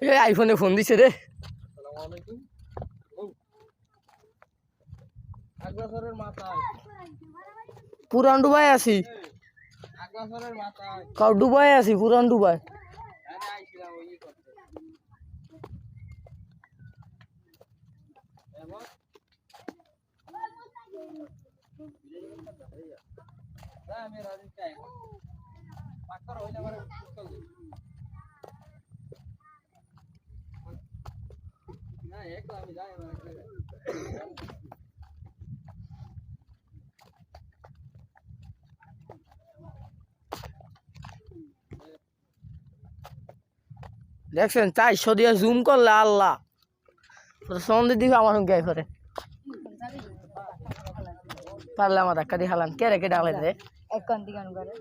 এ আইফোনে ফোন দিছে রে। আসসালামু আলাইকুম। আগলাসরের মাথায় পুরান ডুবাই আছি। আগলাসরের মাথায় কাউ ডুবাই আছি, পুরান ডুবাই। আমি আইছিলাম ওই করতে। এমন আমি রাজি চাই পাকর হইলে আমার চল না একলা আমি যাই আমার দেখছেন 400 দিয়ে জুম করলে আল্লাহ সন্ধ্যের দিকে আমার গায়ে করে পারলে আমার ধাক্কা দিয়ে হালান কে রেখে ডালে রে এখন দিকে করে